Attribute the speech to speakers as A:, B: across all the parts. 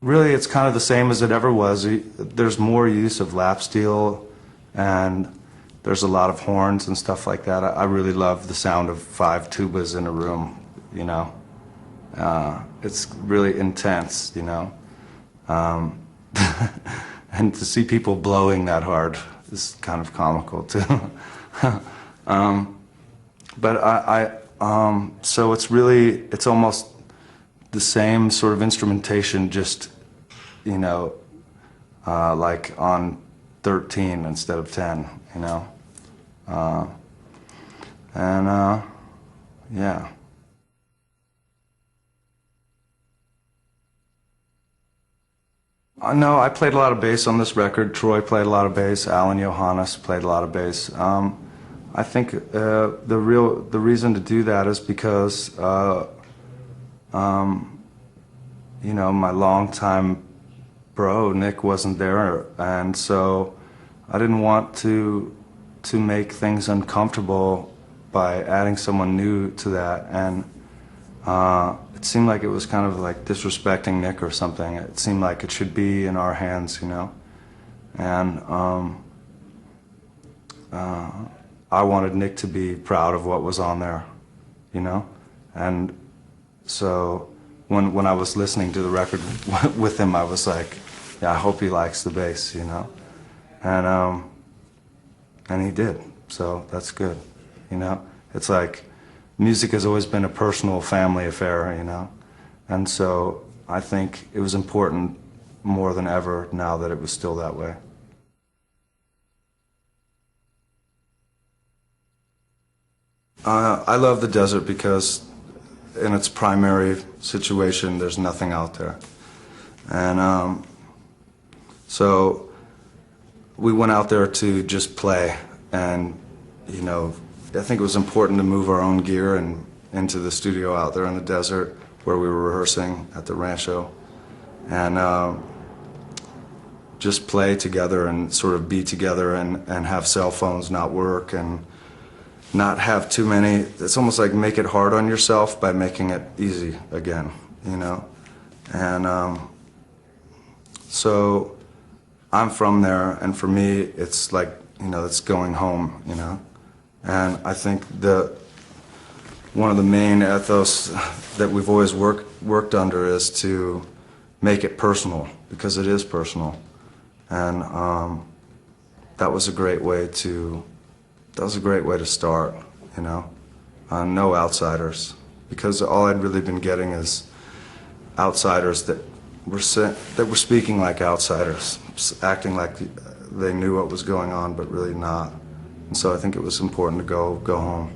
A: Really, it's kind of the same as it ever was. There's more use of lap steel, and there's a lot of horns and stuff like that. I really love the sound of 5 tubas in a room, you know. It's really intense, you know. And to see people blowing that hard is kind of comical, too. So it's almost the same sort of instrumentation, just, you know, like on 13 instead of 10, you know. Yeah. No, I played a lot of bass on this record. Troy played a lot of bass. Alan Johannes played a lot of bass. I think the reason to do that is because you know, my longtime bro Nick wasn't there, and so I didn't want to make things uncomfortable by adding someone new to that, and it seemed like it was kind of like disrespecting Nick or something. It seemed like it should be in our hands, you know, and I wanted Nick to be proud of what was on there, you know, and so when I was listening to the record with him, I was like, yeah, I hope he likes the bass, you know, and he did, so that's good, you know. It's like music has always been a personal family affair, you know, and so I think it was important more than ever now that it was still that way. I love the desert because in its primary situation there's nothing out there, and so we went out there to just play, and you know, I think it was important to move our own gear and into the studio out there in the desert where we were rehearsing at the Rancho, and just play together and sort of be together, and have cell phones not work and not have too many. It's almost like make it hard on yourself by making it easy again, you know. And so I'm from there, and for me it's like, you know, it's going home, you know. And I think one of the main ethos that we've always worked under is to make it personal, because it is personal. And that was a great way to start, you know. No outsiders, because all I'd really been getting is outsiders that were speaking like outsiders, acting like they knew what was going on, but really not. And so I think it was important to go home,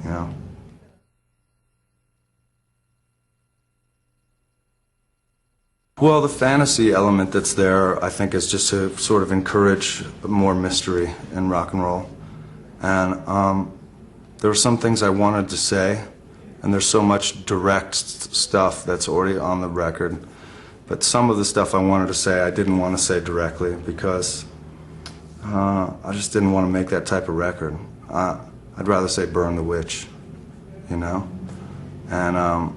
A: you know. Well, the fantasy element that's there, I think, is just to sort of encourage more mystery in rock and roll. And there were some things I wanted to say, and there's so much direct stuff that's already on the record. But some of the stuff I wanted to say, I didn't want to say directly, because I just didn't want to make that type of record. I'd rather say burn the witch, you know? And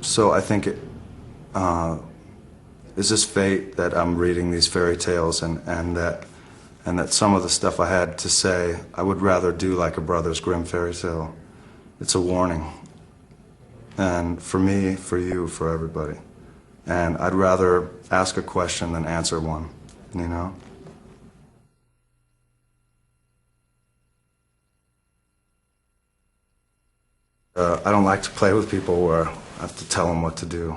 A: so I think it is this fate that I'm reading these fairy tales, and that some of the stuff I had to say, I would rather do like a Brothers Grimm fairy tale. It's a warning. And for me, for you, for everybody. And I'd rather ask a question than answer one, you know? I don't like to play with people where I have to tell them what to do,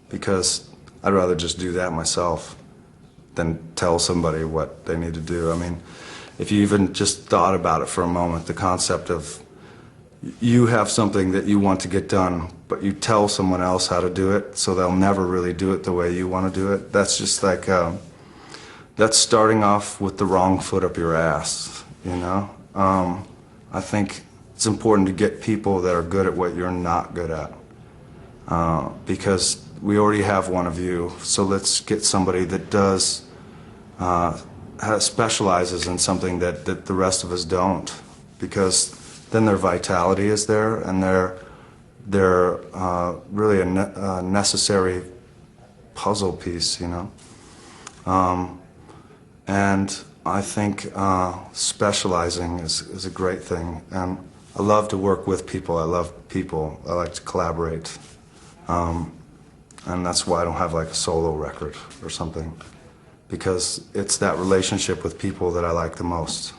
A: because I'd rather just do that myself than tell somebody what they need to do. I mean, if you even just thought about it for a moment, the concept of you have something that you want to get done, but you tell someone else how to do it, so they'll never really do it the way you want to do it. That's just like, that's starting off with the wrong foot up your ass, you know? I think it's important to get people that are good at what you're not good at, because we already have one of you, so let's get somebody that does, specializes in something that the rest of us don't, because then their vitality is there, and they're really a necessary puzzle piece, you know. And I think specializing is a great thing. And I love to work with people. I love people. I like to collaborate. And that's why I don't have like a solo record or something, because it's that relationship with people that I like the most.